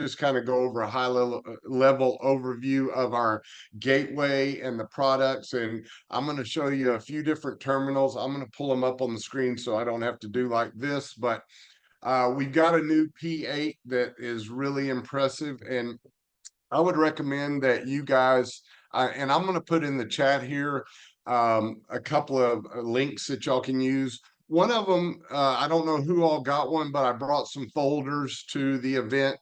just kind of go over a high level overview of our gateway and the products. And I'm going to show you a few different terminals. I'm going to pull them up on the screen so I don't have to do like this. But we've got a new P8 that is really impressive. And I would recommend that you guys, and I'm going to put in the chat here a couple of links that y'all can use. One of them, I don't know who all got one, but I brought some folders to the event.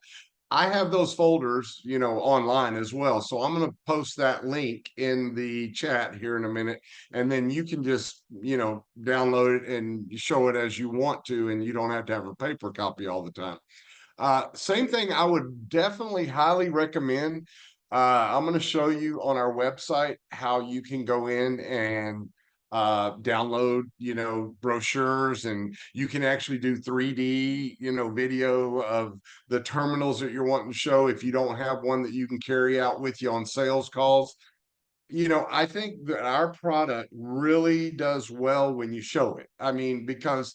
I have those folders, online as well. So I'm going to post that link in the chat here in a minute. And then you can just, download it and show it as you want to, and you don't have to have a paper copy all the time. Same thing, I would definitely highly recommend. I'm going to show you on our website how you can go in and download, brochures, and you can actually do 3D, video of the terminals that you're wanting to show if you don't have one that you can carry out with you on sales calls. I think that our product really does well when you show it. I mean, because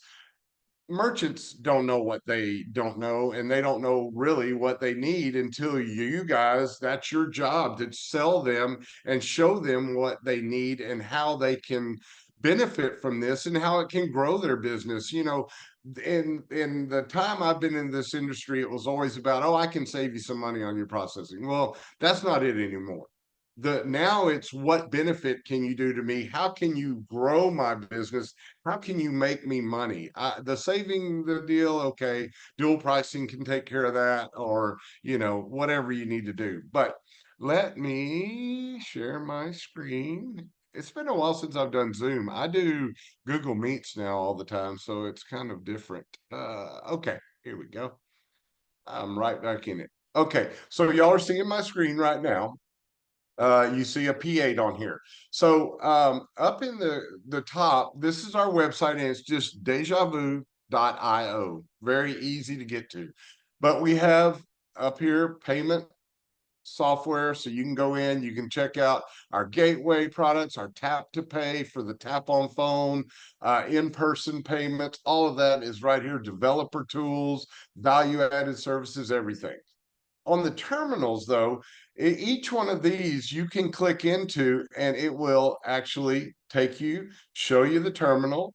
merchants don't know what they don't know, and they don't know really what they need until you guys, that's your job, to sell them and show them what they need and how they can benefit from this and how it can grow their business. In the time I've been in this industry, it was always about, oh, I can save you some money on your processing. Well, that's not it anymore. Now it's, what benefit can you do to me? How can you grow my business? How can you make me money? The saving the deal, okay, dual pricing can take care of that, or whatever you need to do. But let me share my screen. It's been a while since I've done Zoom. I do Google Meets now all the time, so it's kind of different. Okay, here we go. I'm right back in it. Okay, so y'all are seeing my screen right now. You see a P8 on here. So up in the top, this is our website, and it's just dejavoo.io. Very easy to get to. But we have up here payment software, so you can go in, you can check out our gateway products, our tap to pay for the tap on phone, in-person payments. All of that is right here. Developer tools, value added services, everything. On the terminals, though, each one of these you can click into, and it will actually show you the terminal,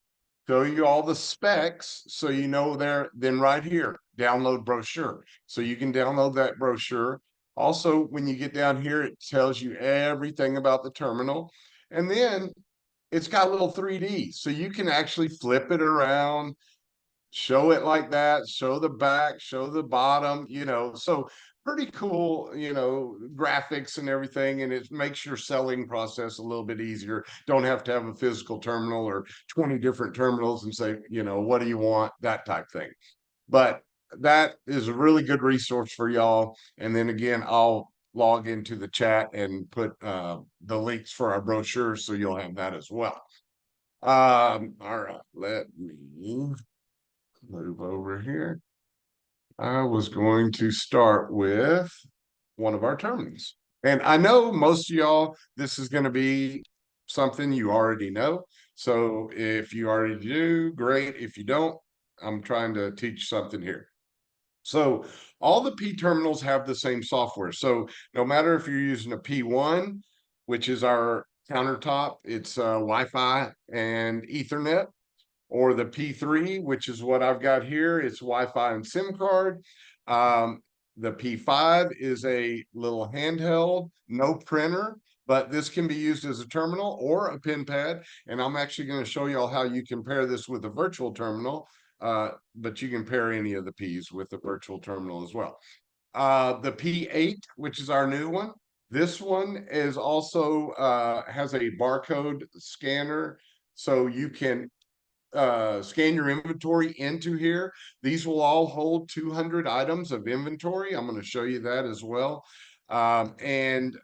show you all the specs, so there. Then right here, download brochure. So you can download that brochure. Also, when you get down here, it tells you everything about the terminal. And then it's got a little 3D, so you can actually flip it around, show it like that, show the back, show the bottom, so pretty cool, graphics and everything, and it makes your selling process a little bit easier. Don't have to have a physical terminal or 20 different terminals and say, what do you want, that type thing. But that is a really good resource for y'all. And then again, I'll log into the chat and put the links for our brochures, so you'll have that as well. All right, let me move over here. I was going to start with one of our terminals. And I know most of y'all, this is going to be something you already know. So if you already do, great. If you don't, I'm trying to teach something here. So all the P terminals have the same software. So no matter if you're using a P1, which is our countertop, it's Wi-Fi and Ethernet, or the P3, which is what I've got here. It's Wi-Fi and SIM card. The P5 is a little handheld, no printer, but this can be used as a terminal or a pen pad. And I'm actually going to show you all how you can pair this with a virtual terminal, but you can pair any of the Ps with a virtual terminal as well. The P8, which is our new one, this one is also has a barcode scanner, so you can scan your inventory into here. These will all hold 200 items of inventory. I'm going to show you that as well. And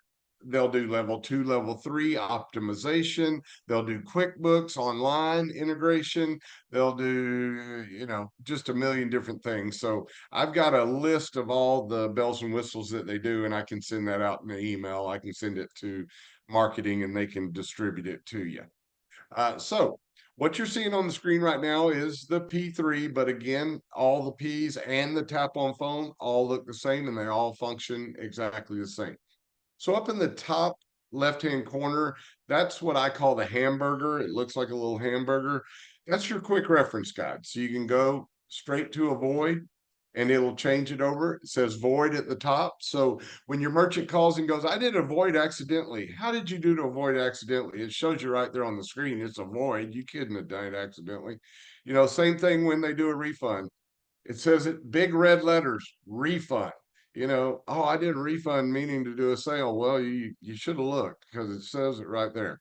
they'll do level 2, level 3 optimization. They'll do QuickBooks online integration. They'll do, just a million different things. So I've got a list of all the bells and whistles that they do, and I can send that out in the email. I can send it to marketing, and they can distribute it to you. So What you're seeing on the screen right now is the P3, but again, all the Ps and the tap on phone all look the same and they all function exactly the same. So up in the top left-hand corner, that's what I call the hamburger. It looks like a little hamburger. That's your quick reference guide. So you can go straight to a void and it'll change it over. It says void at the top. So when your merchant calls and goes, I did a void accidentally. How did you do to avoid accidentally? It shows you right there on the screen. It's a void. You couldn't have done it accidentally. You know, same thing when they do a refund. It says it big red letters, refund. You know, oh, I did a refund meaning to do a sale. Well, you should have looked because it says it right there.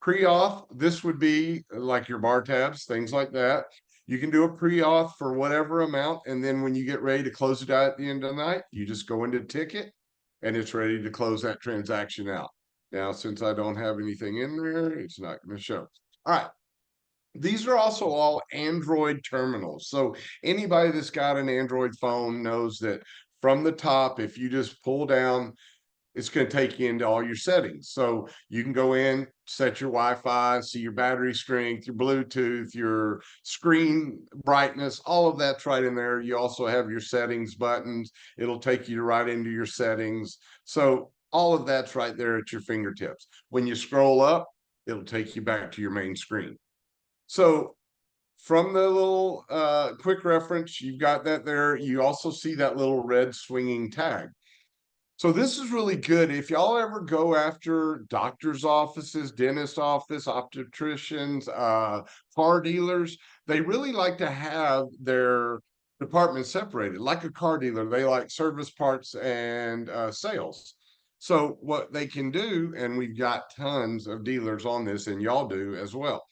Pre-auth, this would be like your bar tabs, things like that. You can do a pre-auth for whatever amount, and then when you get ready to close it out at the end of the night, you just go into ticket and it's ready to close that transaction out. Now, since I don't have anything in there, it's not going to show. All right. These are also all Android terminals. So anybody that's got an Android phone knows that from the top, if you just pull down, it's going to take you into all your settings. So you can go in, set your Wi-Fi, see your battery strength, your Bluetooth, your screen brightness, all of that's right in there. You also have your settings buttons. It'll take you right into your settings. So all of that's right there at your fingertips. When you scroll up, it'll take you back to your main screen. So from the little quick reference, you've got that there. You also see that little red swinging tag. So this is really good. If y'all ever go after doctor's offices, dentist office, opticians, car dealers, they really like to have their departments separated. Like a car dealer, they like service parts and sales. So what they can do, and we've got tons of dealers on this, and y'all do as well,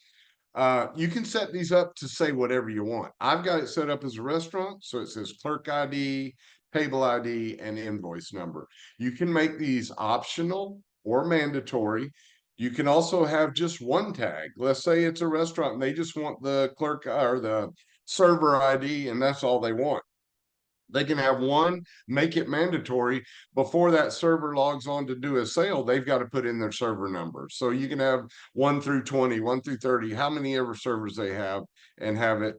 you can set these up to say whatever you want. I've got it set up as a restaurant, so it says clerk ID, table ID, and invoice number. You can make these optional or mandatory. You can also have just one tag. Let's say it's a restaurant and they just want the clerk or the server ID, and that's all they want. They can have one, make it mandatory. Before that server logs on to do a sale, they've got to put in their server number. So you can have 1 through 20, 1 through 30, how many ever servers they have, and have it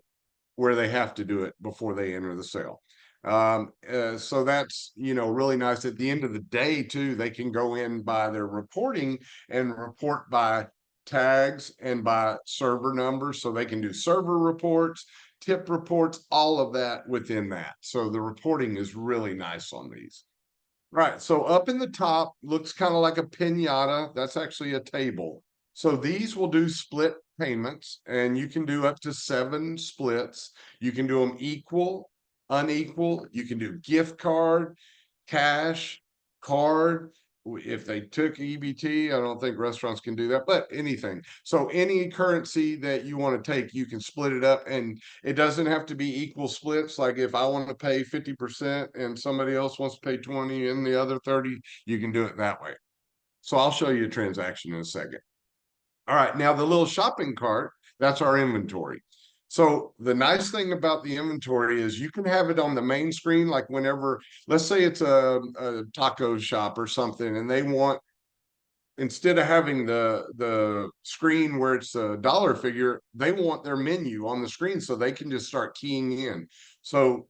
where they have to do it before they enter the sale. So that's, you know, really nice. At the end of the day, too, they can go in by their reporting and report by tags and by server numbers. So they can do server reports, tip reports, all of that within that. So the reporting is really nice on these. Right. So up in the top looks kind of like a pinata. That's actually a table. So these will do split payments, and you can do up to 7 splits. You can do them equal, unequal. You can do gift card, cash, card. If they took EBT, I don't think restaurants can do that, but anything. So any currency that you want to take, you can split it up, and it doesn't have to be equal splits. Like if I want to pay 50% and somebody else wants to pay 20 and the other 30, you can do it that way. So I'll show you a transaction in a second. All right, now the little shopping cart, that's our inventory. So the nice thing about the inventory is you can have it on the main screen, like whenever, let's say it's a taco shop or something, and they want, instead of having the screen where it's a dollar figure, they want their menu on the screen so they can just start keying in. So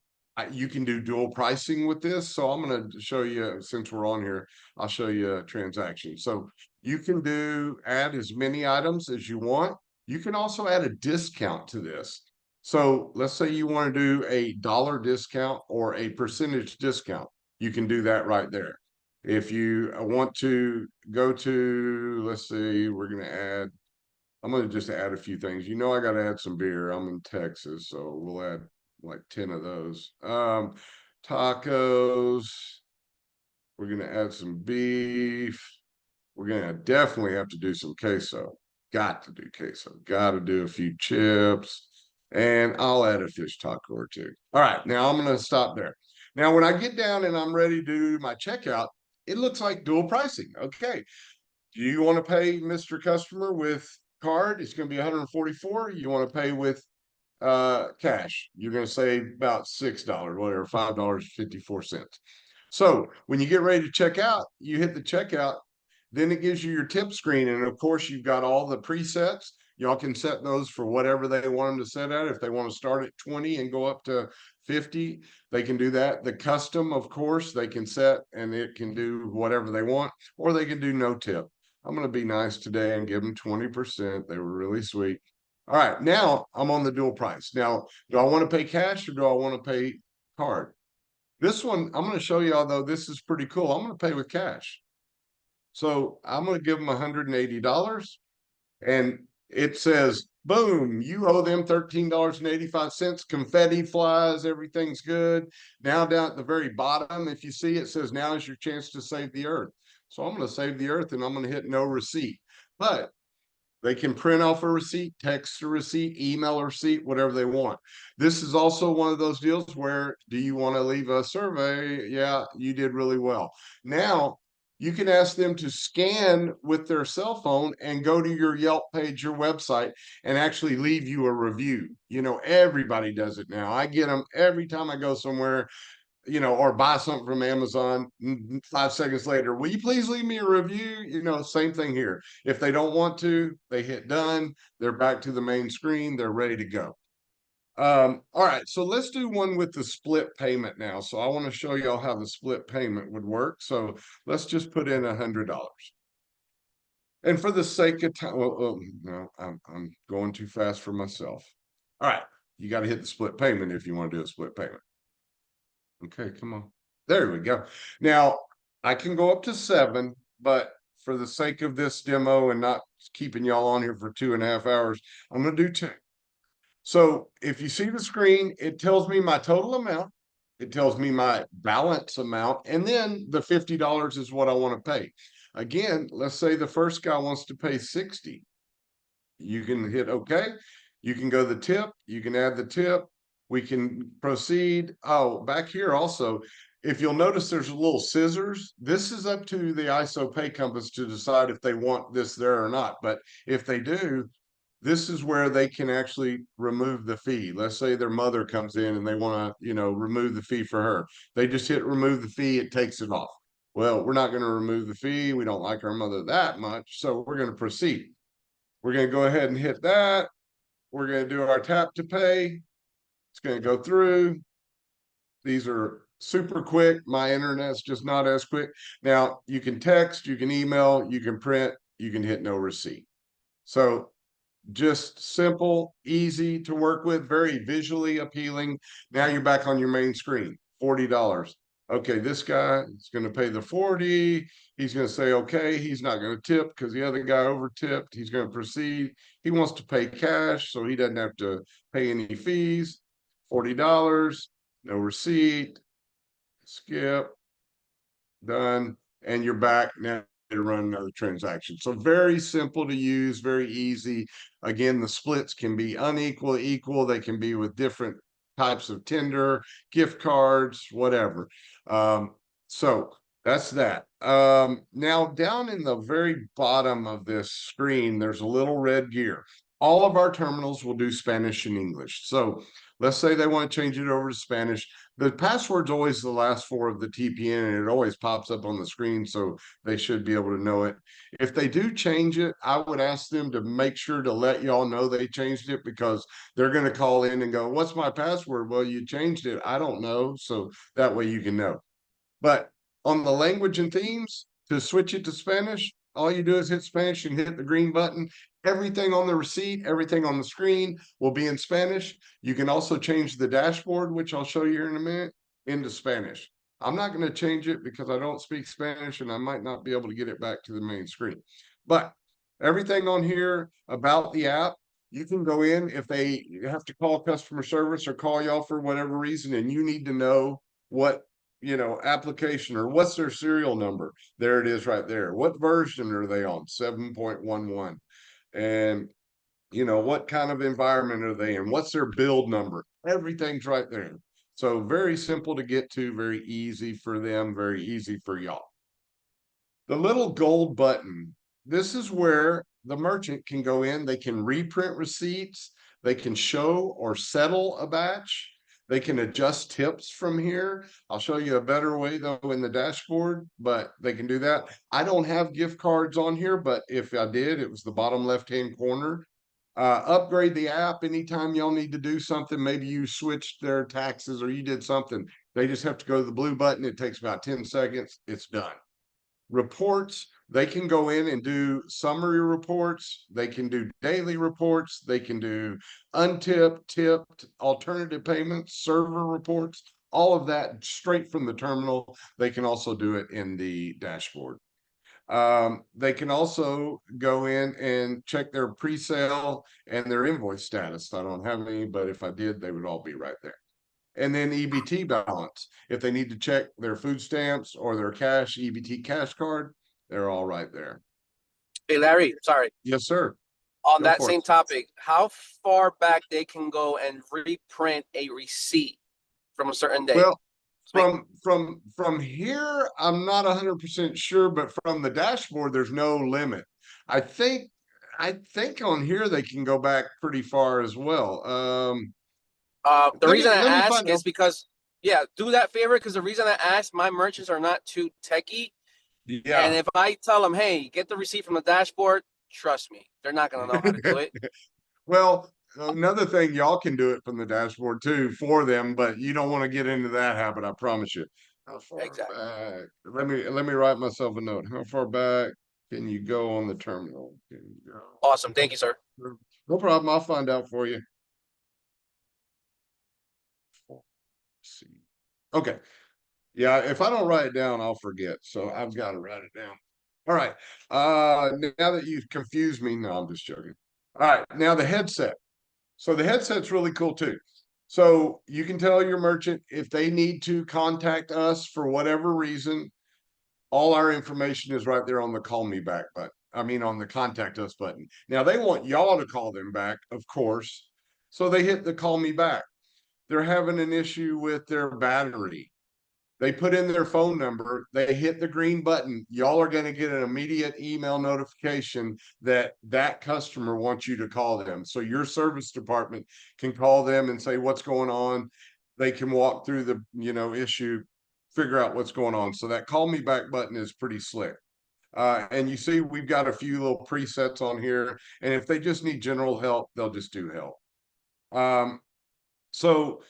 you can do dual pricing with this. So I'm going to show you, since we're on here, I'll show you a transaction. So you can add as many items as you want. You can also add a discount to this. So let's say you want to do a dollar discount or a percentage discount. You can do that right there. If you want to go to, let's see, I'm going to just add a few things. You know, I got to add some beer. I'm in Texas, so we'll add like 10 of those. Tacos. We're going to add some beef. We're going to definitely have to do some queso. Got to do queso. Got to do a few chips. And I'll add a fish taco or two. All right, now I'm going to stop there. Now, when I get down and I'm ready to do my checkout, it looks like dual pricing. Okay. Do you want to pay Mr. Customer with card? It's going to be 144. You want to pay with cash? You're going to save about $6, whatever, $5.54. So when you get ready to check out, you hit the checkout, then it gives you your tip screen. And of course, you've got all the presets. Y'all can set those for whatever they want them to set at. If they want to start at 20 and go up to 50, they can do that. The custom, of course, they can set and it can do whatever they want, or they can do no tip. I'm going to be nice today and give them 20%. They were really sweet. All right, now I'm on the dual price. Now, do I want to pay cash or do I want to pay card? This one, I'm going to show you, although this is pretty cool. I'm going to pay with cash. So I'm going to give them $180 and it says, boom, you owe them $13.85. Confetti flies, everything's good. Now down at the very bottom, if you see, it says, now is your chance to save the earth. So I'm going to save the earth and I'm going to hit no receipt. But they can print off a receipt, text a receipt, email a receipt, whatever they want. This is also one of those deals where, do you want to leave a survey? Yeah, you did really well. Now, you can ask them to scan with their cell phone and go to your Yelp page, your website, and actually leave you a review. You know, everybody does it now. I get them every time I go somewhere, you know, or buy something from Amazon. 5 seconds later, will you please leave me a review? You know, same thing here. If they don't want to, they hit done. They're back to the main screen. They're ready to go. All right, so let's do one with the split payment now. So I want to show y'all how the split payment would work. So let's just put in $100. And for the sake of time, well, no, I'm going too fast for myself. All right, you got to hit the split payment if you want to do a split payment. Okay, come on. There we go. Now, I can go up to 7, but for the sake of this demo and not keeping y'all on here for 2.5 hours, I'm going to do 2. So if you see the screen, it tells me my total amount. It tells me my balance amount, and then the $50 is what I want to pay. Again, let's say the first guy wants to pay 60. You can hit OK. You can go to the tip. You can add the tip. We can proceed. Oh, back here also, if you'll notice there's a little scissors. This is up to the ISO pay compass to decide if they want this there or not. But if they do, this is where they can actually remove the fee. Let's say their mother comes in and they want to, you know, remove the fee for her. They just hit remove the fee, it takes it off. Well, we're not going to remove the fee. We don't like our mother that much, so we're going to proceed. We're going to go ahead and hit that. We're going to do our tap to pay. It's going to go through. These are super quick. My internet's just not as quick. Now, you can text, you can email, you can print, you can hit no receipt. So just simple, easy to work with, very visually appealing. Now you're back on your main screen, $40. Okay, this guy is going to pay the 40. He's going to say, okay, he's not going to tip because the other guy over tipped. He's going to proceed. He wants to pay cash, so he doesn't have to pay any fees. $40, no receipt, skip, done, and you're back now to run another transaction. So very simple to use, very easy. Again, the splits can be unequal, equal. They can be with different types of tender, gift cards, whatever. So that's that. Now down in the very bottom of this screen, there's a little red gear. All of our terminals will do Spanish and English. So let's say they want to change it over to Spanish. The password's always the last 4 of the TPN, and it always pops up on the screen, so they should be able to know it. If they do change it, I would ask them to make sure to let y'all know they changed it, because they're going to call in and go, what's my password? Well, you changed it. I don't know. So that way you can know. But on the language and themes, to switch it to Spanish, all you do is hit Spanish and hit the green button. Everything on the receipt, everything on the screen will be in Spanish. You can also change the dashboard, which I'll show you here in a minute, into Spanish. I'm not going to change it because I don't speak Spanish and I might not be able to get it back to the main screen. But everything on here about the app, you can go in if they have to call customer service or call y'all for whatever reason, and you need to know what, you know, application or what's their serial number. There it is right there. What version are they on? 7.11. And, you know, what kind of environment are they in? What's their build number? Everything's right there. So very simple to get to, very easy for them, very easy for y'all. The little gold button, this is where the merchant can go in. They can reprint receipts. They can show or settle a batch. They can adjust tips from here. I'll show you a better way though in the dashboard, but they can do that. I don't have gift cards on here, but if I did, it was the bottom left-hand corner. Upgrade the app anytime y'all need to do something. Maybe you switched their taxes or you did something. They just have to go to the blue button. It takes about 10 seconds. It's done. Reports, they can go in and do summary reports. They can do daily reports. They can do untipped, tipped, alternative payments, server reports, all of that straight from the terminal. They can also do it in the dashboard. They can also go in and check their pre-sale and their invoice status. I don't have any, but if I did, they would all be right there. And then EBT balance. If they need to check their food stamps or their cash, EBT cash card, they're all right there. Hey, Larry, sorry. Yes, sir. On Go that for same it. topic, how far back they can go and reprint a receipt from a certain day? Well, from here, I'm not 100% sure, but from the dashboard, there's no limit. I think on here they can go back pretty far as well. The reason I Let me ask find out. is because, yeah, do that favor, because the reason I ask, my merchants are not too techy. And Yeah. if I tell them, hey, get the receipt from the dashboard, trust me, they're not going to know how to do it. Well, another thing, y'all can do it from the dashboard too for them, but you don't want to get into that habit, I promise you. How far Exactly. back? Let me write myself a note. How far back can you go on the terminal? Can you go? Awesome. Thank you, sir. No problem. I'll find out for you. See. Okay. Yeah, if I don't write it down, I'll forget. So I've got to write it down. All right. Now that you've confused me, no, I'm just joking. All right, now the headset. So the headset's really cool too. So you can tell your merchant if they need to contact us for whatever reason, all our information is right there on the call me back button. I mean, on the contact us button. Now they want y'all to call them back, of course. So they hit the call me back. They're having an issue with their battery. They put in their phone number, they hit the green button. Y'all are going to get an immediate email notification that that customer wants you to call them. So your service department can call them and say what's going on. They can walk through the, issue, figure out what's going on. So that call me back button is pretty slick. And you see, we've got a few little presets on here. And if they just need general help, they'll just do help. So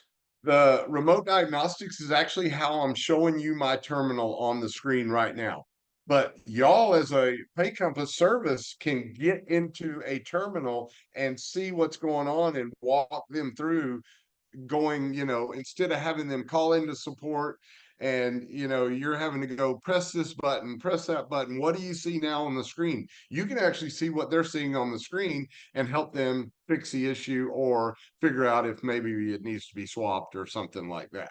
the remote diagnostics is actually how I'm showing you my terminal on the screen right now. But y'all as a Pay Compass service can get into a terminal and see what's going on and walk them through going, instead of having them call into support and, you're having to go press this button, press that button. What do you see now on the screen? You can actually see what they're seeing on the screen and help them fix the issue or figure out if maybe it needs to be swapped or something like that.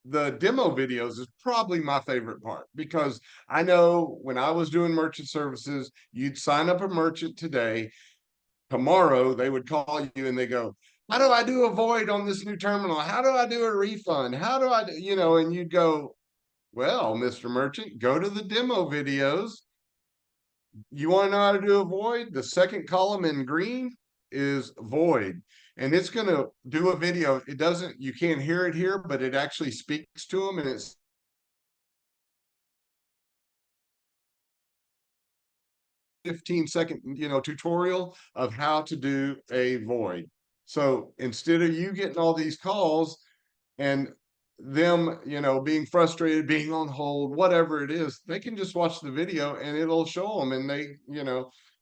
The demo videos is probably my favorite part because I know when I was doing merchant services, you'd sign up a merchant today. Tomorrow they would call you and they go, how do I do a void on this new terminal? How do I do a refund? How do I do, and you'd go, well, Mr. Merchant, go to the demo videos. You want to know how to do a void? The second column in green is void. And it's going to do a video. It doesn't, you can't hear it here, but it actually speaks to them and it's 15-second, tutorial of how to do a void. So instead of you getting all these calls and them, being frustrated, being on hold, whatever it is, they can just watch the video and it'll show them and they,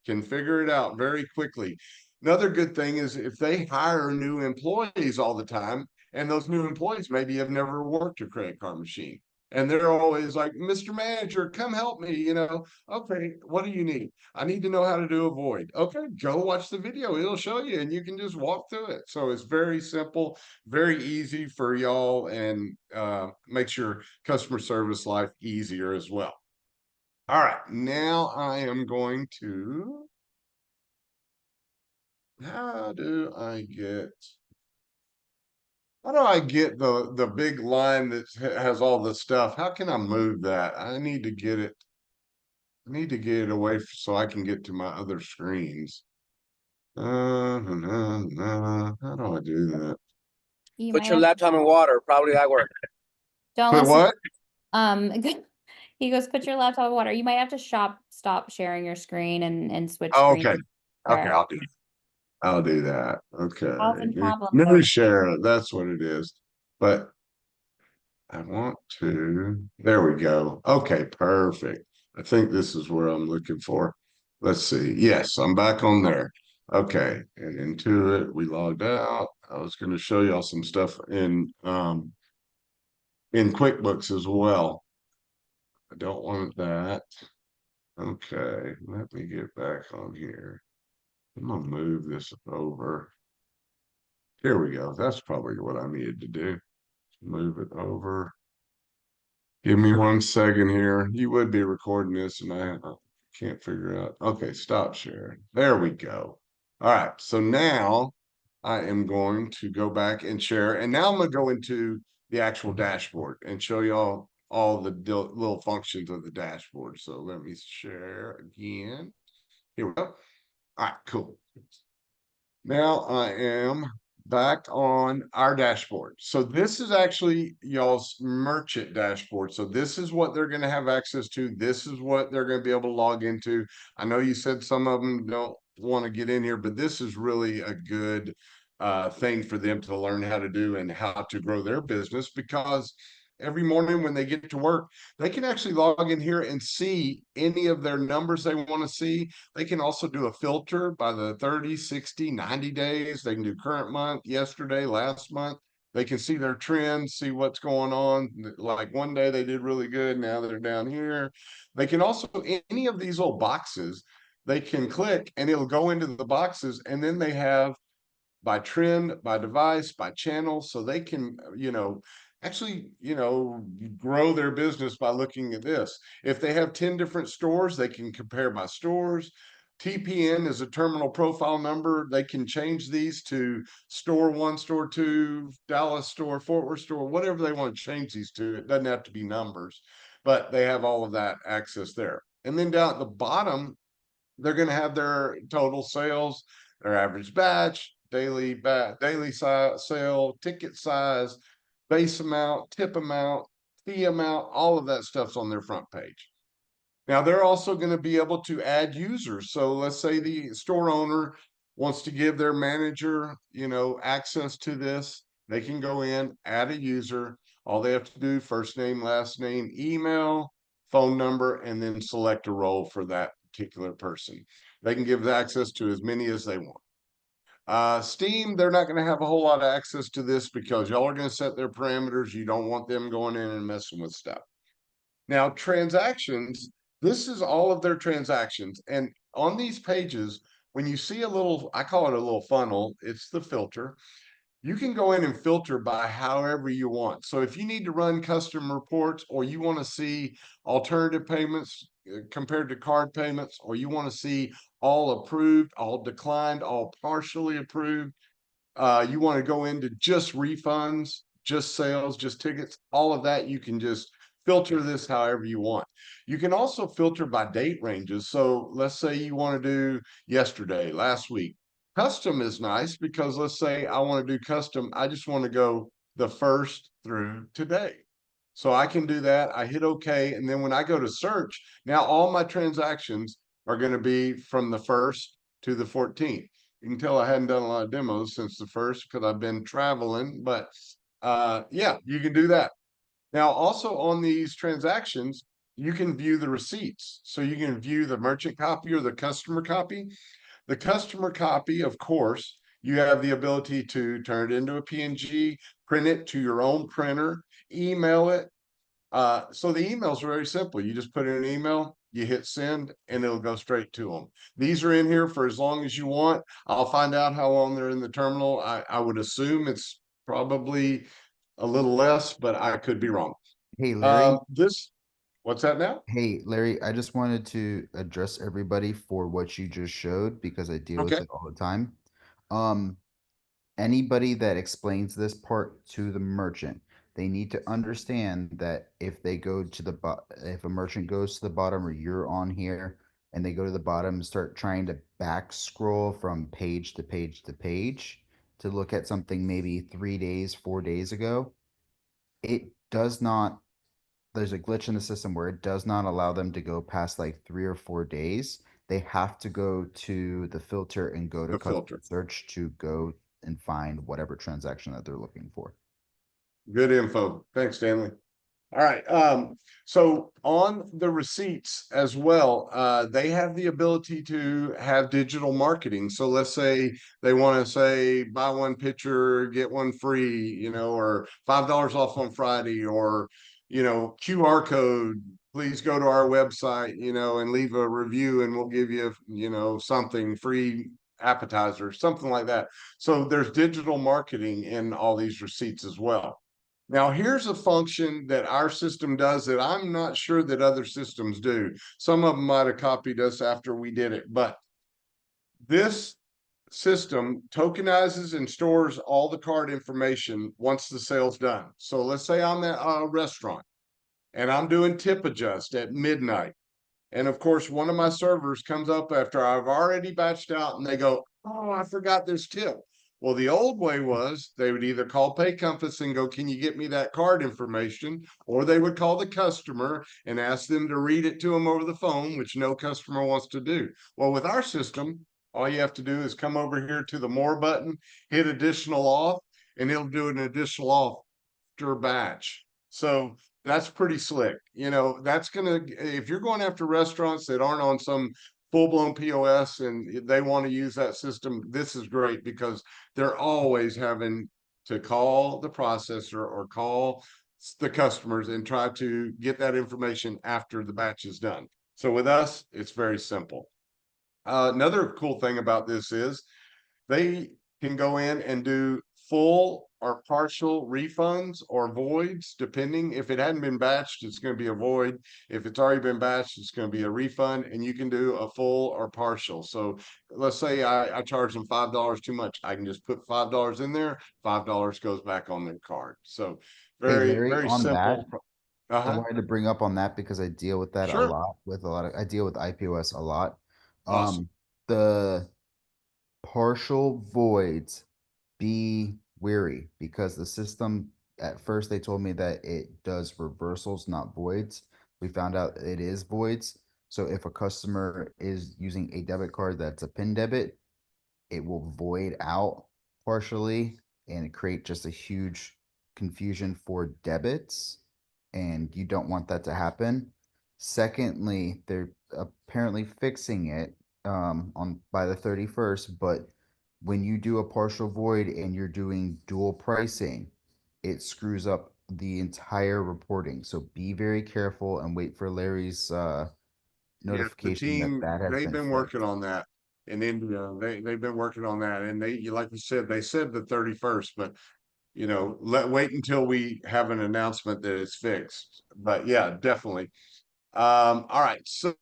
can figure it out very quickly. Another good thing is if they hire new employees all the time and those new employees maybe have never worked a credit card machine and they're always like, Mr. Manager, come help me, okay, what do you need? I need to know how to do a void. Okay, go watch the video. It'll show you and you can just walk through it. So it's very simple, very easy for y'all and makes your customer service life easier as well. All right, now I am going to, how do I get the big line that has all the stuff? How can I move that? I need to get it away so I can get to my other screens. How do I do that? You Put might your have, laptop in water. Probably that works. don't Put listen. what? He goes, put your laptop in water. You might have to stop sharing your screen and switch Oh, screens. okay. Okay, Sure. I'll do that. Okay. Thousand problems New over. share, that's what it is. But I want to, there we go. Okay, perfect. I think this is where I'm looking for. Let's see. Yes, I'm back on there. Okay, and into it, we logged out. I was going to show y'all some stuff in QuickBooks as well. I don't want that. Okay, let me get back on here. I'm gonna move this over. Here we go. That's probably what I needed to do. Move it over. Give me 1 second here. You would be recording this, and I can't figure out. Okay, stop sharing. There we go. All right. So now I am going to go back and share, and now I'm gonna go into the actual dashboard and show y'all all the little functions of the dashboard. So let me share again. Here we go. All right, cool. Now I am back on our dashboard. So this is actually y'all's merchant dashboard. So this is what they're going to have access to. This is what they're going to be able to log into. I know you said some of them don't want to get in here, but this is really a good thing for them to learn how to do and how to grow their business, because every morning when they get to work, they can actually log in here and see any of their numbers they want to see. They can also do a filter by the 30, 60, 90 days. They can do current month, yesterday, last month. They can see their trends, see what's going on. Like one day they did really good. Now they're down here. They can also, any of these little boxes, they can click and it'll go into the boxes. And then they have by trend, by device, by channel. So they can, actually, grow their business by looking at this. If they have 10 different stores, they can compare by stores. TPN is a terminal profile number. They can change these to store one, store two, Dallas store, Fort Worth store, whatever they want to change these to. It doesn't have to be numbers, but they have all of that access there. And then down at the bottom, they're going to have their total sales, their average batch, daily sale, ticket size, base amount, tip amount, fee amount, all of that stuff's on their front page. Now they're also going to be able to add users. So let's say the store owner wants to give their manager, access to this. They can go in, add a user. All they have to do, first name, last name, email, phone number, and then select a role for that particular person. They can give access to as many as they want. Steam, they're not going to have a whole lot of access to this because y'all are going to set their parameters. You don't want them going in and messing with stuff. Now, transactions, this is all of their transactions. And on these pages, when you see a little, I call it a little funnel, it's the filter. You can go in and filter by however you want. So if you need to run custom reports, or you want to see alternative payments compared to card payments, or you want to see all approved, all declined, all partially approved, you want to go into just refunds, just sales, just tickets, all of that, you can just filter this however you want. You can also filter by date ranges. So let's say you want to do yesterday, last week. Custom is nice because let's say I want to do custom. I just want to go the first through today. So I can do that. I hit OK. And then when I go to search, now all my transactions are going to be from the 1st to the 14th. You can tell I hadn't done a lot of demos since the 1st because I've been traveling, but yeah, you can do that. Now, also on these transactions, you can view the receipts. So you can view the merchant copy or the customer copy. The customer copy, of course, you have the ability to turn it into a PNG, print it to your own printer, email it. So the emails are very simple. You just put in an email, you hit send, and it'll go straight to them. These are in here for as long as you want. I'll find out how long they're in the terminal. I would assume it's probably a little less, but I could be wrong. Hey, Larry. What's that now? Hey, Larry, I just wanted to address everybody for what you just showed because I deal with Okay. it all the time. Um, Anybody that explains this part to the merchant, they need to understand that if they go to if a merchant goes to the bottom or you're on here and they go to the bottom and start trying to back scroll from page to page to page to look at something maybe 3 days, 4 days ago, it does not, there's a glitch in the system where it does not allow them to go past like 3 or 4 days. they have to go to the filter and go to The customer filter. search to go and find whatever transaction that they're looking for. Good info. Thanks, Stanley. All right. So on the receipts as well, they have the ability to have digital marketing. So let's say they want to say buy one picture, get one free, you know, or $5 off on Friday, or, you know, QR code, please go to our website, you know, and leave a review and we'll give you, you know, something free, appetizer, something like that. So there's digital marketing in all these receipts as well. Now, here's a function that our system does that I'm not sure that other systems do. Some of them might have copied us after we did it, but this system tokenizes and stores all the card information once the sale's done. So let's say I'm at a restaurant and I'm doing tip adjust at midnight. And of course, one of my servers comes up after I've already batched out and they go, "Oh, I forgot this tip." Well, the old way was they would either call Pay Compass and go, "Can you get me that card information?" Or they would call the customer and ask them to read it to them over the phone, which no customer wants to do. Well, with our system, all you have to do is come over here to the More button, hit additional off, and it'll do an additional off after batch. So that's pretty slick. You know, that's gonna, if you're going after restaurants that aren't on some full-blown POS and they want to use that system, this is great because they're always having to call the processor or call the customers and try to get that information after the batch is done. So with us, it's very simple. Another cool thing about this is they can go in and do full or partial refunds or voids, depending. If it hadn't been batched, it's going to be a void. If it's already been batched, it's going to be a refund, and you can do a full or partial. So let's say I charge them $5 too much. I can just put $5 in there, $5 goes back on their card. So Hey, very, Larry, very on that, simple. I Uh-huh. wanted to bring up on that because I deal with that a Sure. lot I deal with IPOS a lot. Awesome. The partial voids, be wary because the system at first they told me that it does reversals, not voids. We found out it is voids. So if a customer is using a debit card that's a PIN debit, it will void out partially and create just a huge confusion for debits. And you don't want that to happen. Secondly, they're apparently fixing it on by the 31st, but when you do a partial void and you're doing dual pricing, it screws up the entire reporting. So be very careful and wait for Larry's Yeah, the notification that team, that has they've been been working fixed. on that in India. They've been working on that, and like you said, they said the 31st, but you know, wait until we have an announcement that it's fixed. But yeah, definitely. All right, so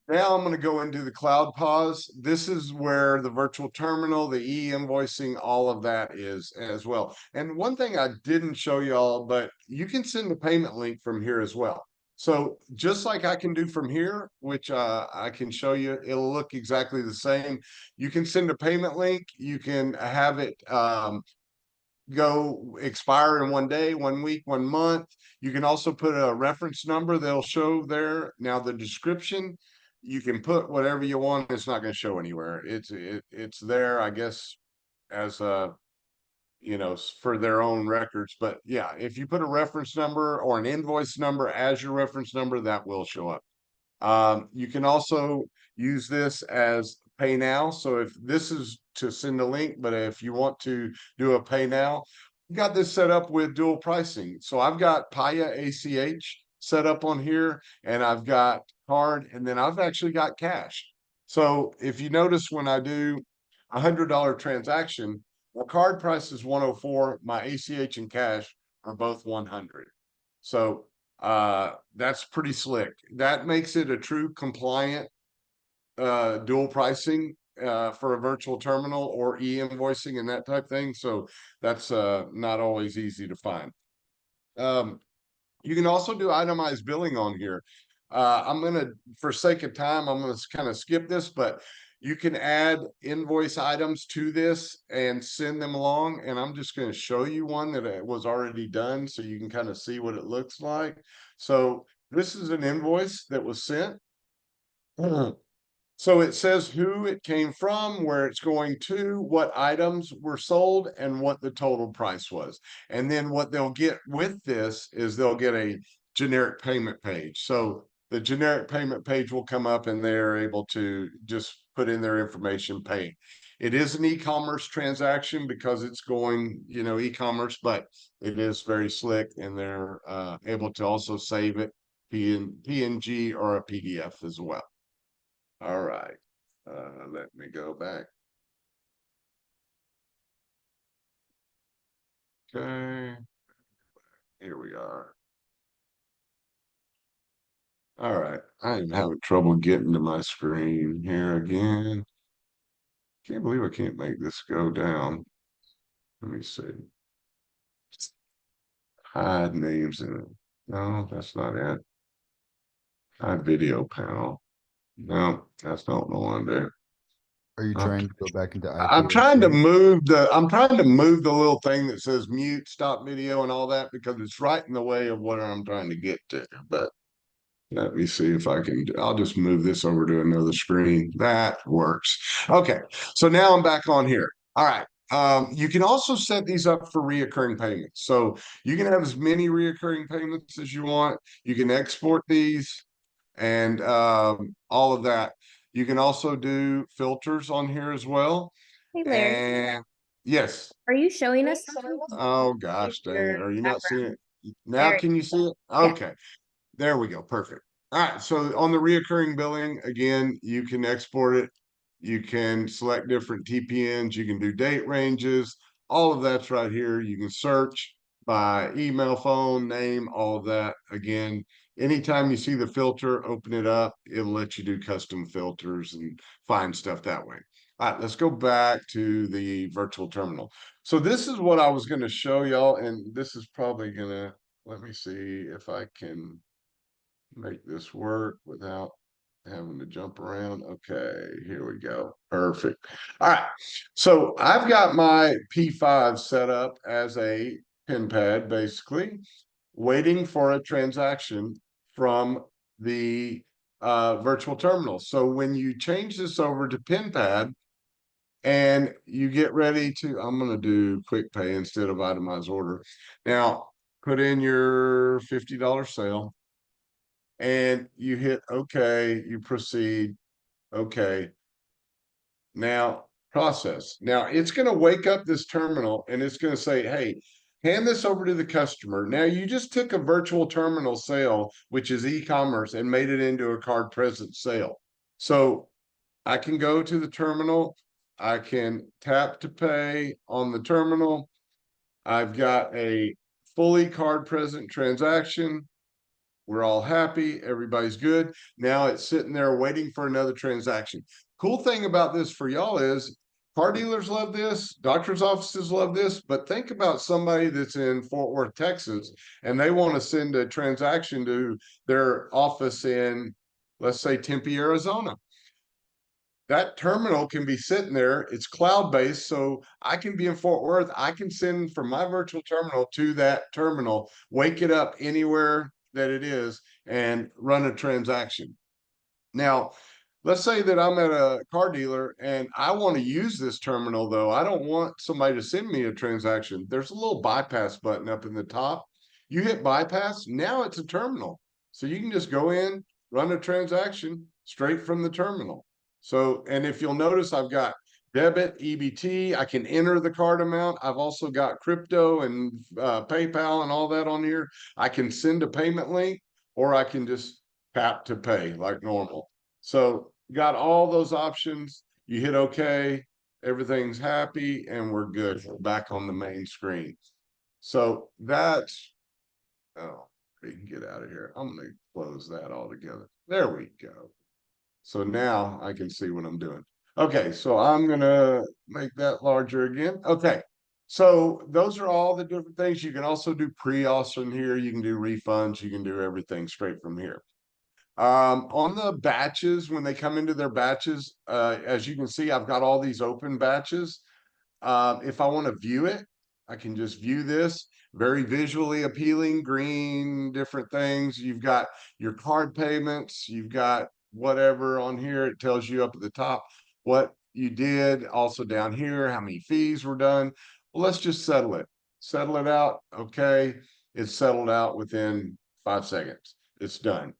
now I'm going to go into the cloud pause. This is where the virtual terminal, the e-invoicing, all of that is as well. And one thing I didn't show y'all, but you can send a payment link from here as well. So just like I can do from here, which I can show you, it'll look exactly the same. You can send a payment link. You can have it go expire in 1 day, 1 week, 1 month. You can also put a reference number that'll show there. Now the description, you can put whatever you want. It's not going to show anywhere. It's there, I guess, as a, you know, for their own records. But yeah, if you put a reference number or an invoice number as your reference number, that will show up. You can also use this as pay now. So if this is to send a link, but if you want to do a pay now, I've got this set up with dual pricing. So I've got Paya ACH set up on here, and I've got card, and then I've actually got cash. So if you notice when I do $100 transaction, my card price is 104, my ACH and cash are both 100. So that's pretty slick. That makes it a true compliant dual pricing for a virtual terminal or e-invoicing and that type thing. So that's not always easy to find. You can also do itemized billing on here. I'm gonna, for sake of time, I'm gonna kind of skip this, but you can add invoice items to this and send them along. And I'm just gonna show you one that was already done so you can kind of see what it looks like. So this is an invoice that was sent. So it says who it came from, where it's going to, what items were sold, and what the total price was. And then what they'll get with this is they'll get a generic payment page. So the generic payment page will come up and they're able to just put in their information, pay. It is an e-commerce transaction because it's going, e-commerce, but it is very slick, and they're able to also save it PNG or a PDF as well. All right, let me go back. Okay, here we are. All right, I'm having trouble getting to my screen here again. Can't believe I can't make this go down. Let me see. Hide names in it. No, that's not it. Hide video panel. No, that's not the one there. Are you Okay. trying to go back into I'm trying to iPay? move the little thing that says mute, stop video, and all that, because it's right in the way of what I'm trying to get to. But let me see if I can. I'll just move this over to another screen. That works. Okay, so now I'm back on here. All right. You can also set these up for reoccurring payments. So you can have as many reoccurring payments as you want. You can export these and all of that. You can also do filters on here as well. Hey Larry, And yes. are you showing us something? Oh gosh, dang it. Are you not seeing it? Now There it can you see it? Yeah. Okay. There we go. Perfect. All right. So on the reoccurring billing, again, you can export it. You can select different TPNs. You can do date ranges. All of that's right here. You can search by email, phone, name, all of that. Again, anytime you see the filter, open it up. It'll let you do custom filters and find stuff that way. All right, let's go back to the virtual terminal. So this is what I was going to show y'all, and this is probably going to, let me see if I can make this work without having to jump around. Okay, here we go. Perfect. All right. So I've got my P5 set up as a pin pad, basically, waiting for a transaction from the virtual terminal. So when you change this over to pin pad and you get ready to, I'm going to do quick pay instead of itemized order. Now, put in your $50 sale and you hit okay, you proceed. Okay. Now process. Now it's going to wake up this terminal and it's going to say, hey, hand this over to the customer. Now you just took a virtual terminal sale, which is e-commerce, and made it into a card present sale. So I can go to the terminal. I can tap to pay on the terminal. I've got a fully card present transaction. We're all happy. Everybody's good. Now it's sitting there waiting for another transaction. Cool thing about this for y'all is car dealers love this, doctors' offices love this, but think about somebody that's in Fort Worth, Texas, and they want to send a transaction to their office in, let's say, Tempe, Arizona. That terminal can be sitting there. It's cloud-based, so I can be in Fort Worth. I can send from my virtual terminal to that terminal, wake it up anywhere that it is, and run a transaction. Now, let's say that I'm at a car dealer and I want to use this terminal, though. I don't want somebody to send me a transaction. There's a little bypass button up in the top. You hit bypass, now it's a terminal. So you can just go in, run a transaction straight from the terminal. So, and if you'll notice, I've got debit, EBT, I can enter the card amount. I've also got crypto and PayPal and all that on here. I can send a payment link, or I can just tap to pay like normal. So got all those options. You hit okay, everything's happy, and we're good. We're back on the main screen. So that's, oh, we can get out of here. I'm going to close that all together. There we go. So now I can see what I'm doing. Okay, so I'm going to make that larger again. Okay, so those are all the different things. You can also do pre-auth in here. You can do refunds. You can do everything straight from here. On the batches, when they come into their batches, as you can see, I've got all these open batches. If I want to view it, I can just view this. Very visually appealing, green, different things. You've got your card payments, you've got whatever on here. It tells you up at the top what you did. Also down here, how many fees were done. Well, let's just settle it. Settle it out. Okay. It's settled out within 5 seconds. It's done.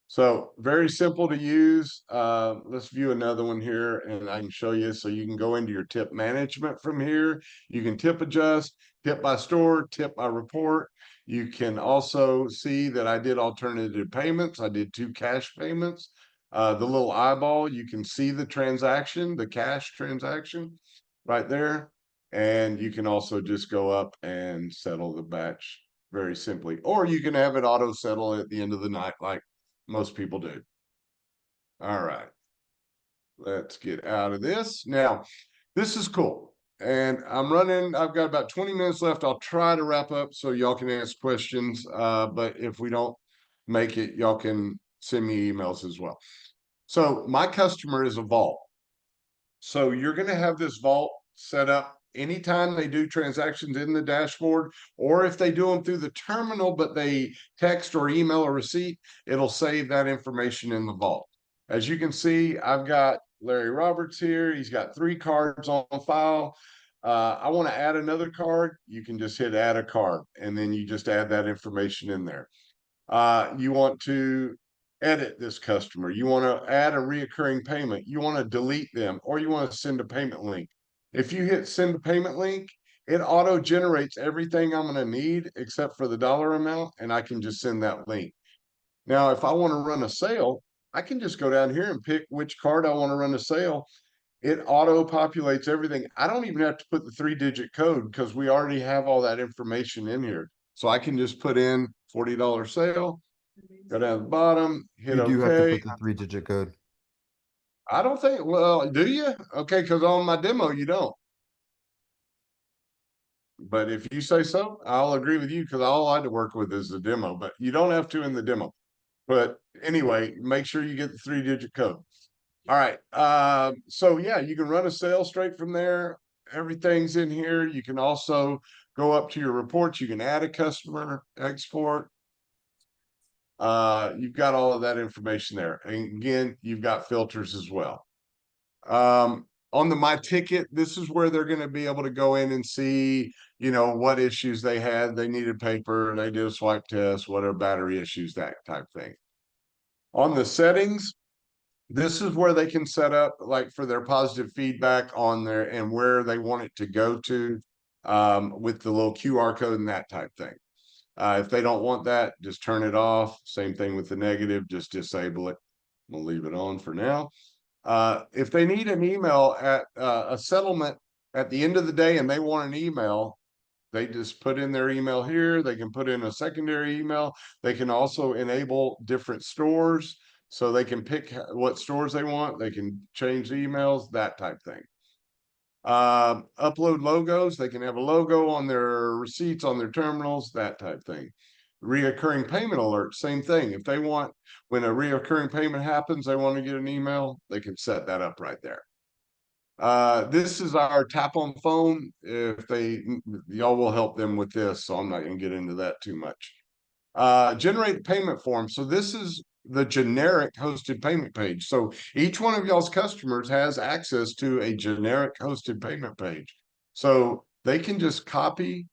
So very simple to use. Let's view another one here and I can show you. So you can go into your tip management from here. You can tip adjust, tip by store, tip by report. You can also see that I did alternative payments. I did 2 cash payments. The little eyeball, you can see the transaction, the cash transaction right there. And you can also just go up and settle the batch very simply, or you can have it auto settle at the end of the night like most people do. All right. Let's get out of this. Now, this is cool. And I've got about 20 minutes left. I'll try to wrap up so y'all can ask questions. But if we don't make it, y'all can send me emails as well. So my customer is a vault. So you're going to have this vault set up anytime they do transactions in the dashboard, or if they do them through the terminal, but they text or email a receipt, it'll save that information in the vault. As you can see, I've got Larry Roberts here. He's got 3 cards on file. I want to add another card. You can just hit add a card, and then you just add that information in there. You want to edit this customer. You want to add a reoccurring payment. You want to delete them, or you want to send a payment link. If you hit send a payment link, it auto generates everything I'm going to need except for the dollar amount, and I can just send that link. Now, if I want to run a sale, I can just go down here and pick which card I want to run a sale. It auto populates everything. I don't even have to put the 3-digit code because we already have all that information in here. So I can just put in $40 sale, go down to the bottom, hit You do have to okay. put the 3-digit code. I don't think, well, do you? Okay, because on my demo, you don't. But if you say so, I'll agree with you because all I had to work with is the demo, but you don't have to in the demo. But anyway, make sure you get the 3-digit code. All right. So yeah, you can run a sale straight from there. Everything's in here. You can also go up to your reports. You can add a customer, export. You've got all of that information there. And again, you've got filters as well. On the My Ticket, this is where they're going to be able to go in and see, what issues they had. They needed paper, they did a swipe test, whatever battery issues, that type thing. On the settings, this is where they can set up like for their positive feedback on there and where they want it to go to with the little QR code and that type thing. If they don't want that, just turn it off. Same thing with the negative, just disable it. We'll leave it on for now. If they need an email at a settlement at the end of the day and they want an email, they just put in their email here. They can put in a secondary email. They can also enable different stores so they can pick what stores they want. They can change emails, that type thing. Upload logos. They can have a logo on their receipts, on their terminals, that type thing. Reoccurring payment alert, same thing. If they want, when a reoccurring payment happens, they want to get an email, they can set that up right there. This is our tap on phone. If y'all will help them with this, so I'm not going to get into that too much. Generate payment form. So this is the generic hosted payment page. So each one of y'all's customers has access to a generic hosted payment page. So they can just copy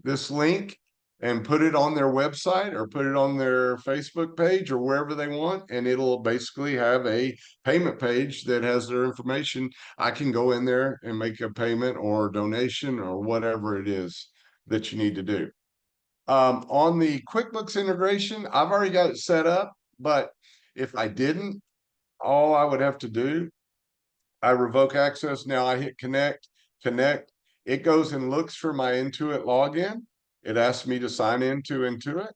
this link and put it on their website or put it on their Facebook page or wherever they want. And it'll basically have a payment page that has their information. I can go in there and make a payment or donation or whatever it is that you need to do. On the QuickBooks integration, I've already got it set up, but if I didn't, all I would have to do, I revoke access. Now I hit connect. It goes and looks for my Intuit login. It asks me to sign into Intuit.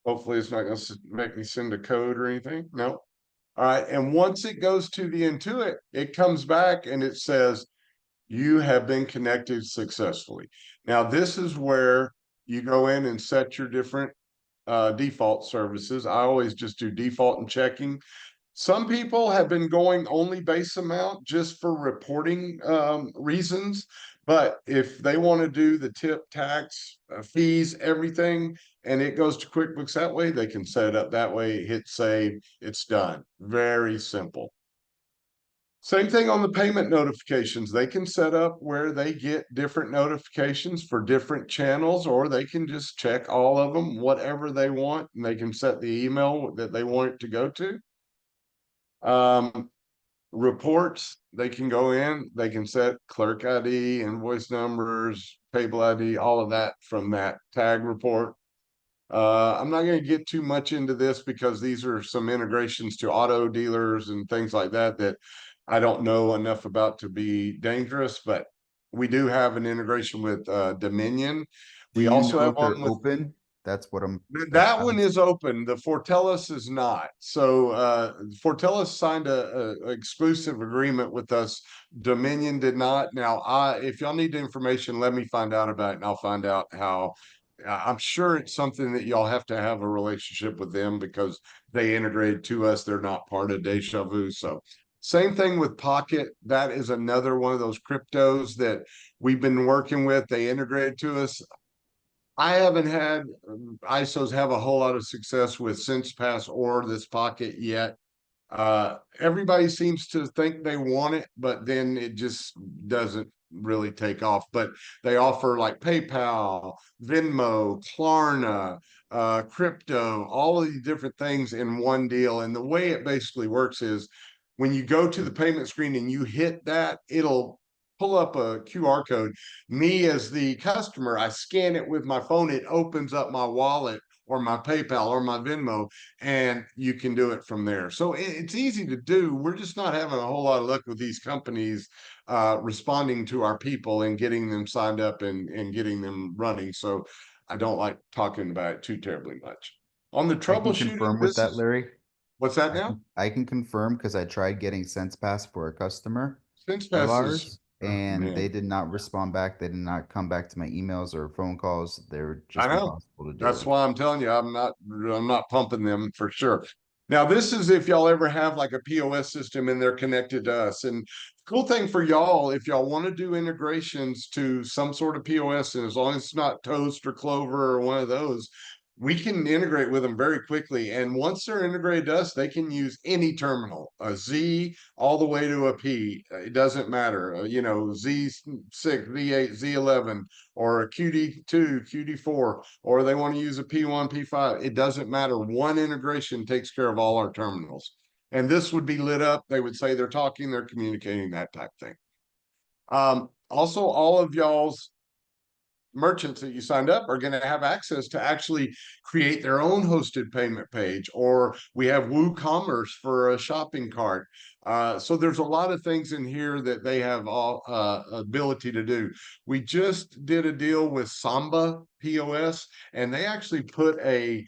Hopefully it's not going to make me send a code or anything. No. All right. And once it goes to the Intuit, it comes back and it says, you have been connected successfully. Now, this is where you go in and set your different default services. I always just do default and checking. Some people have been going only base amount just for reporting reasons, But if they want to do the tip, tax, fees, everything, and it goes to QuickBooks that way, they can set it up that way, hit save, it's done. Very simple. Same thing on the payment notifications. They can set up where they get different notifications for different channels, or they can just check all of them, whatever they want, and they can set the email that they want it to go to. Reports, they can go in, they can set clerk ID, invoice numbers, payable ID, all of that from that tag report. I'm not going to get too much into this because these are some integrations to auto dealers and things like that that I don't know enough about to be dangerous, but we do have an integration with Dominion. Do We you also know have if they're one with open? That's what I'm. that one is open. The Fortellus is not. So Fortellus signed a exclusive agreement with us. Dominion did not. Now, if y'all need the information, let me find out about it, and I'll find out how. I'm sure it's something that y'all have to have a relationship with them because they integrated to us. They're not part of Dejavoo. So same thing with Pocket. That is another one of those cryptos that we've been working with. They integrated to us. I haven't had ISOs have a whole lot of success with SensePass or this Pocket yet. Everybody seems to think they want it, but then it just doesn't really take off. But they offer like PayPal, Venmo, Klarna, crypto, all of these different things in one deal. And the way it basically works is when you go to the payment screen and you hit that, it'll pull up a QR code. Me as the customer, I scan it with my phone, it opens up my wallet or my PayPal or my Venmo, and you can do it from there. So it's easy to do. We're just not having a whole lot of luck with these companies responding to our people and getting them signed up and getting them running. So I don't like talking about it too terribly much. On the I can troubleshooting, confirm with that, Larry. what's that now? I can confirm because I tried getting SensePass for a customer of SensePass is, ours, oh, and they man, did not respond back. They did not come back to my emails or phone calls. They were I just know. impossible to That's do. why I'm telling you, I'm not pumping them for sure. Now, this is if y'all ever have like a POS system and they're connected to us. And cool thing for y'all, if y'all want to do integrations to some sort of POS, and as long as it's not Toast or Clover or one of those, we can integrate with them very quickly. And once they're integrated to us, they can use any terminal, a Z all the way to a P. It doesn't matter. Z6, Z8, Z11, or a QD2, QD4, or they want to use a P1, P5. It doesn't matter. One integration takes care of all our terminals. And this would be lit up. They would say they're talking, they're communicating, that type thing. Also, all of y'all's merchants that you signed up are going to have access to actually create their own hosted payment page, or we have WooCommerce for a shopping cart. So there's a lot of things in here that they have all ability to do. We just did a deal with Samba POS, and they actually put a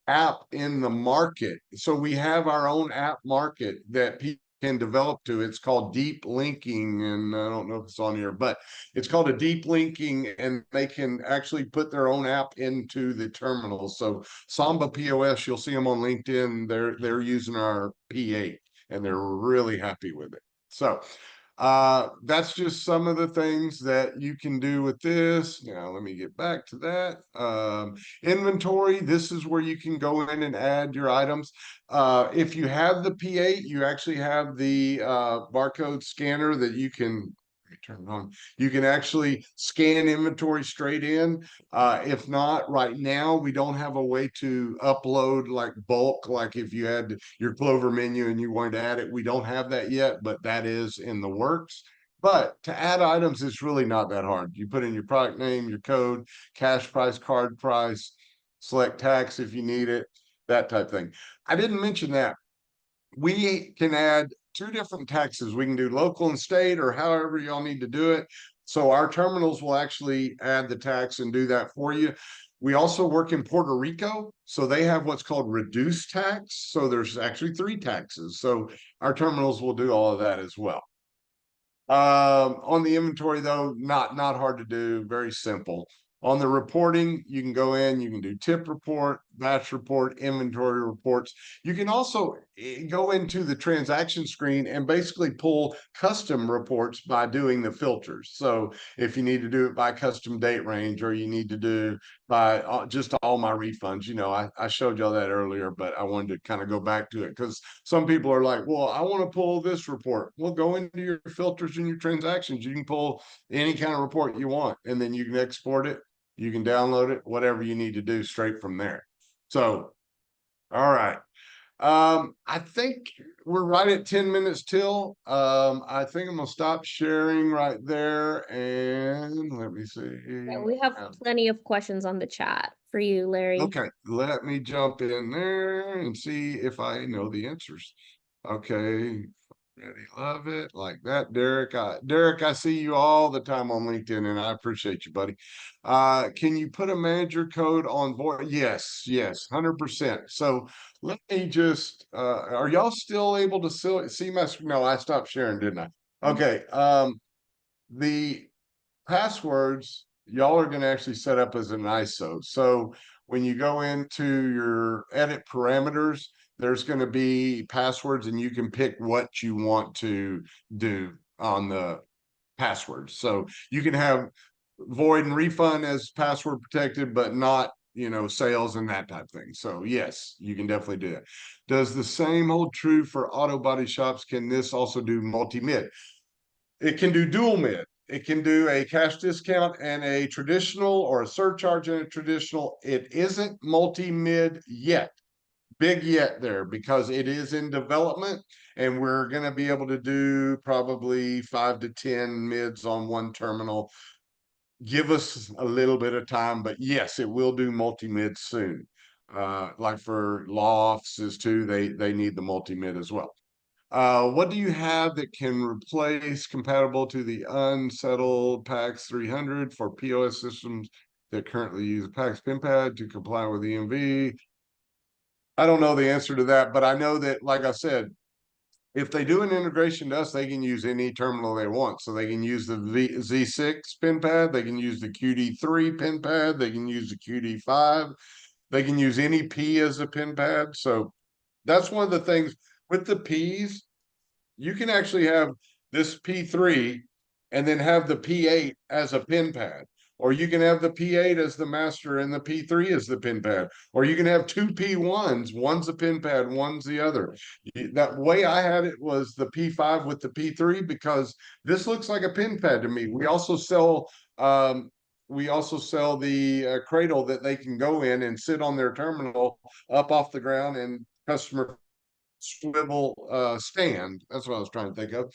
app in the market. So we have our own app market that people can develop to. It's called deep linking, and I don't know if it's on here, but it's called a deep linking, and they can actually put their own app into the terminal. So Samba POS, you'll see them on LinkedIn. They're using our P8 and they're really happy with it. So that's just some of the things that you can do with this. Now let me get back to that. Inventory, this is where you can go in and add your items. If you have the P8, you actually have the barcode scanner that you can turn it on. You can actually scan inventory straight in. If not, right now we don't have a way to upload like bulk, like if you had your Clover menu and you wanted to add it. We don't have that yet, but that is in the works. But to add items, it's really not that hard. You put in your product name, your code, cash price, card price, select tax if you need it, that type thing. I didn't mention that we can add two different taxes. We can do local and state, or however y'all need to do it. So our terminals will actually add the tax and do that for you. We also work in Puerto Rico, so they have what's called reduced tax. So there's actually three taxes. So our terminals will do all of that as well. On the inventory though, not hard to do, very simple. On the reporting, you can go in, you can do tip report. batch report, inventory reports. You can also go into the transaction screen and basically pull custom reports by doing the filters. So if you need to do it by custom date range, or you need to do by just all my refunds, I showed y'all that earlier, but I wanted to kind of go back to it because some people are like, well, I want to pull this report. Well, go into your filters and your transactions. You can pull any kind of report you want, and then you can export it. You can download it, whatever you need to do straight from there. So, all right. I think we're right at 10 minutes till. I think I'm gonna stop sharing right there, and let me see. Yeah, we have plenty of questions on the chat for you, Larry. Okay, let me jump in there and see if I know the answers. Okay, ready, love it like that. Derek, I see you all the time on LinkedIn, and I appreciate you, buddy. Can you put a manager code on board? Yes, 100%. So let me just, are y'all still able to see my, no, I stopped sharing, didn't I? Okay, the passwords y'all are going to actually set up as an ISO. So when you go into your edit parameters, there's going to be passwords, and you can pick what you want to do on the passwords. So you can have void and refund as password protected, but not, sales and that type of thing. So yes, you can definitely do that. Does the same hold true for auto body shops? Can this also do multi-mid? It can do dual mid. It can do a cash discount and a traditional, or a surcharge and a traditional. It isn't multi-mid yet. Big yet there, because it is in development, and we're going to be able to do probably 5 to 10 mids on one terminal. Give us a little bit of time, but yes, it will do multi-mid soon. Like for law offices too, they need the multi-mid as well. What do you have that can replace compatible to the unsettled PAX 300 for POS systems that currently use PAX pin pad to comply with EMV? I don't know the answer to that, but I know that, like I said, if they do an integration to us, they can use any terminal they want. So they can use the Z6 pin pad, they can use the QD3 pin pad, they can use the QD5, they can use any P as a pin pad. So that's one of the things with the Ps. You can actually have this P3 and then have the P8 as a pin pad, or you can have the P8 as the master and the P3 as the pin pad, or you can have two P1s, one's a pin pad, one's the other. That way I had it was the P5 with the P3, because this looks like a pin pad to me. We also sell the cradle that they can go in and sit on their terminal up off the ground, and customer swivel stand. That's what I was trying to think of.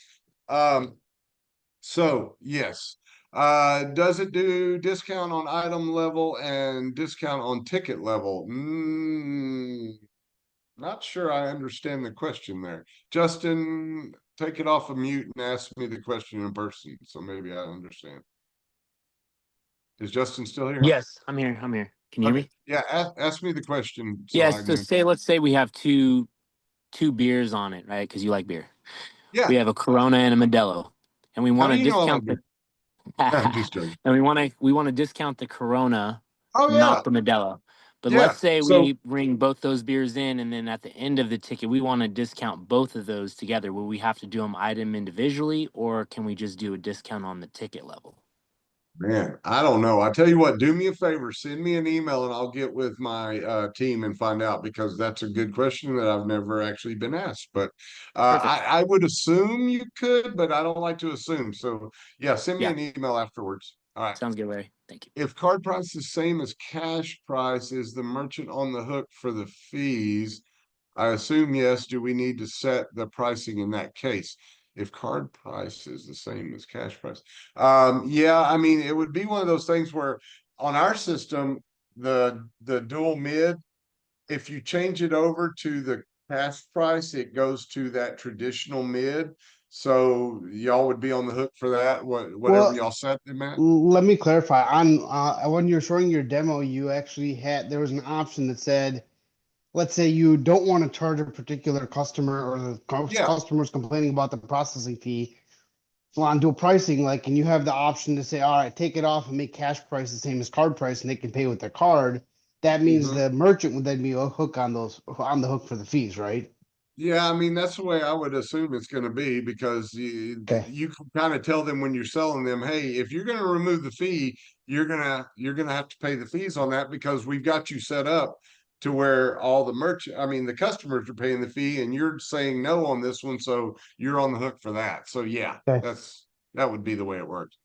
So yes. Does it do discount on item level and discount on ticket level? Not sure I understand the question there. Justin, take it off of mute and ask me the question in person, so maybe I understand. Is Justin still here? Yes, I'm here. Can you hear me? Yeah, ask me the question. So Yes. I So can... let's say we have two beers on it, right? Because you like beer. Yeah. We have a Corona and a Modelo, and we How want do to you know I like discount beer? I'm just joking. and we want to discount the Corona, Oh yeah. not the Modelo. But Yeah. let's say So we bring both those beers in, and then at the end of the ticket, we want to discount both of those together. Will we have to do them item individually, or can we just do a discount on the ticket level? man, I don't know. I tell you what, do me a favor, send me an email and I'll get with my team and find out, because that's a good question that I've never actually been asked. But Perfect. I would assume you could, but I don't like to assume. So yeah, send me Yeah. an email afterwards. All right. Sounds good, Larry. Thank you. If card price is same as cash price, is the merchant on the hook for the fees? I assume yes. Do we need to set the pricing in that case? If card price is the same as cash price. Yeah, I mean, it would be one of those things where on our system, the dual mid, if you change it over to the cash price, it goes to that traditional mid. So y'all would be on the hook for that, whatever Well, y'all set them at. let me clarify. On when you're showing your demo, you actually had there was an option that said, let's say you don't want to charge a particular customer, or the Yeah. customer's complaining about the processing fee. Well, on dual pricing, like, and you have the option to say, all right, take it off and make cash price the same as card price, and they can pay with their card. that means Mhm. the merchant would then be on the hook for the fees, right? Yeah, I mean, that's the way I would assume it's gonna be because Okay. you can kind of tell them when you're selling them, hey, if you're gonna remove the fee, you're gonna have to pay the fees on that because we've got you set up to where all the the customers are paying the fee and you're saying no on this one, so you're on the hook for that. So yeah, Okay. that would be the way it works.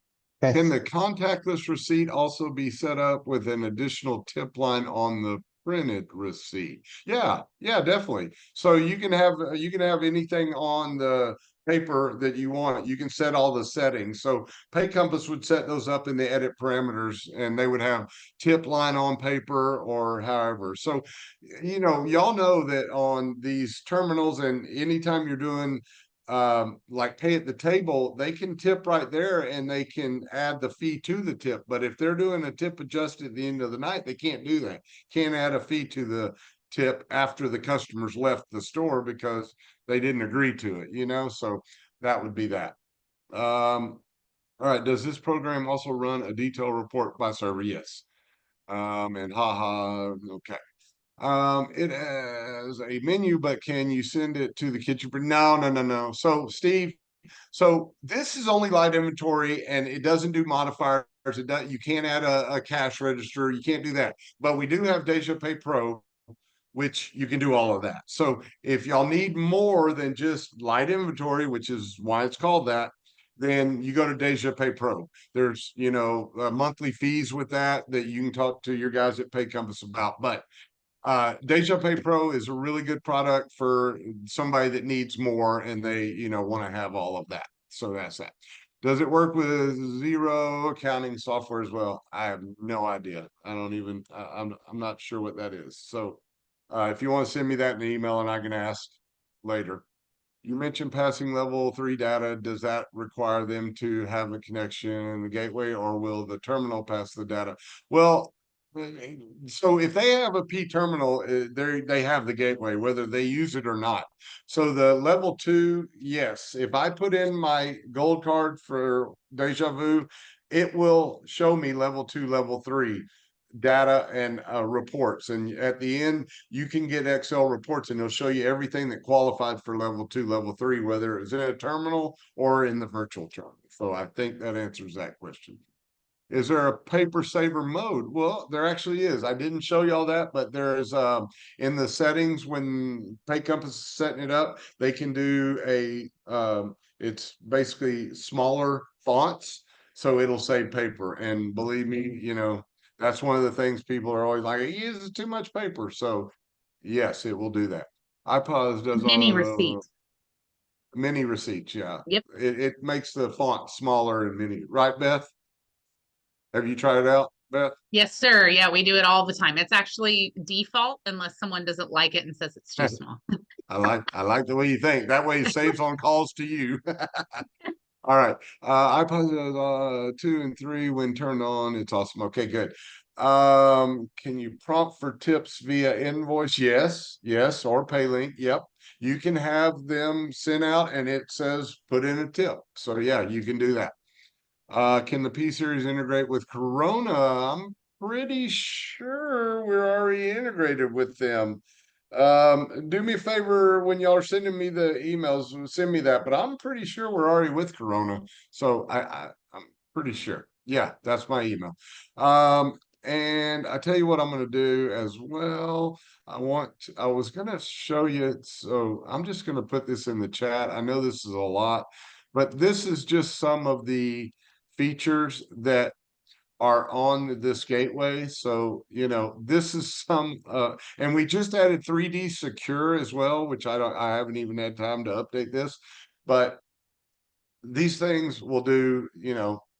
Okay. Can the contactless receipt also be set up with an additional tip line on the printed receipt? Yeah, yeah, definitely. So you can have anything on the paper that you want. You can set all the settings. So Pay Compass would set those up in the edit parameters and they would have tip line on paper or however. So y'all know that on these terminals and anytime you're doing like pay at the table, they can tip right there and they can add the fee to the tip. But if they're doing a tip adjusted at the end of the night, they can't do that. Can't add a fee to the tip after the customers left the store because they didn't agree to it. So that would be that. All right, does this program also run a detailed report by server? Yes. And haha, okay. It has a menu, but can you send it to the kitchen? No, no, no, no. So Steve, so this is only light inventory and it doesn't do modifiers. You can't add a cash register. You can't do that. But we do have Dejavoo Pro, which you can do all of that. So if y'all need more than just light inventory, which is why it's called that, then you go to Dejavoo Pro. There's, monthly fees with that you can talk to your guys at Pay Compass about. But Dejavoo Pro is a really good product for somebody that needs more and they, want to have all of that. So that's that. Does it work with zero accounting software as well? I have no idea. I don't even, I'm not sure what that is. So if you want to send me that in an email and I can ask later. You mentioned passing level 3 data. Does that require them to have a connection in the gateway or will the terminal pass the data? Well, so if they have a P terminal, they have the gateway, whether they use it or not. So the level 2, yes. If I put in my gold card for Dejavoo, it will show me level 2, level 3 data and reports. And at the end, you can get Excel reports and it'll show you everything that qualified for level 2, level 3, whether it was in a terminal or in the virtual terminal. So I think that answers that question. Is there a paper saver mode? Well, there actually is. I didn't show you all that, but there is in the settings when Pay Compass is setting it up, they can do it's basically smaller fonts, so it'll say paper. And believe me, that's one of the things people are always like, it uses too much paper. So yes, it will do that. iPods does Mini all receipt. mini receipts. Yeah. Yep. It makes the font smaller and mini, right, Beth? Have you tried it out, Beth? Yes, sir. Yeah, we do it all the time. It's actually default unless someone doesn't like it and says it's too small. I like the way you think. That way it saves on calls to you. All right. iPod 2 and 3 when turned on. It's awesome. Okay, good. Can you prompt for tips via invoice? Yes, or pay link. Yep. You can have them sent out and it says put in a tip. So yeah, you can do that. Can the P series integrate with Corona? I'm pretty sure we're already integrated with them. Do me a favor when y'all are sending me the emails, send me that, but I'm pretty sure we're already with Corona. So I'm pretty sure. Yeah, that's my email. And I tell you what I'm going to do as well. I was going to show you. So I'm just going to put this in the chat. I know this is a lot, but this is just some of the features that are on this gateway. So, this is some and we just added 3D secure as well, which I haven't even had time to update this, but these things will do,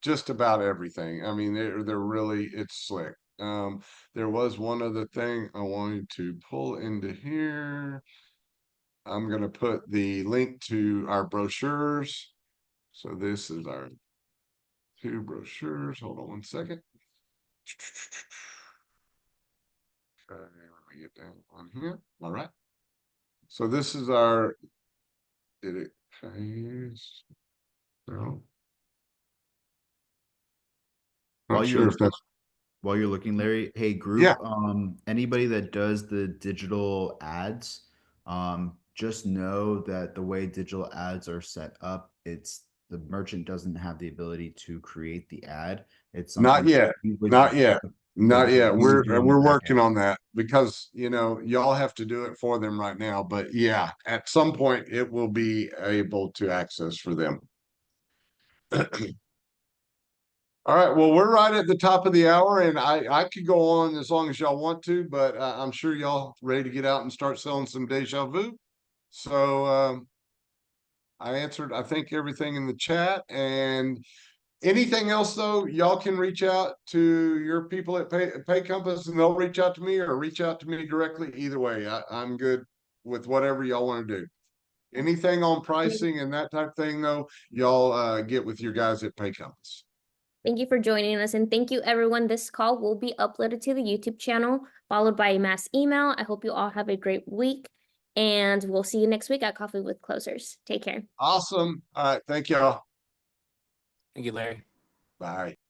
just about everything. I mean, they're really, it's slick. There was one other thing I wanted to pull into here. I'm going to put the link to our brochures. So this is our 2 brochures. Hold on one second. Okay, let me get that on here. All right. So this is our, did it change? No. While Not you're sure if that's, while you're looking, Larry, hey group, Yeah. anybody that does the digital ads, just know that the way digital ads are set up, it's the merchant doesn't have the ability to create the ad. It's Not something yet. you would- Not yet. that Not you yet. would do on the We're back working end. on that because, you know, y'all have to do it for them right now. But yeah, at some point it will be able to access for them. All right. Well, we're right at the top of the hour, and I could go on as long as y'all want to, but I'm sure y'all ready to get out and start selling some Dejavoo. So I answered, I think, everything in the chat. And anything else though, y'all can reach out to your people at Pay Compass, and they'll reach out to me or reach out to me directly. Either way, I'm good with whatever y'all want to do. Anything on pricing and that type of thing though, y'all get with your guys at Pay Compass. Thank you for joining us, and thank you everyone. This call will be uploaded to the YouTube channel, followed by a mass email. I hope you all have a great week, and we'll see you next week at Coffee with Closers. Take care. Awesome. All right. Thank y'all. Thank you, Larry. Bye.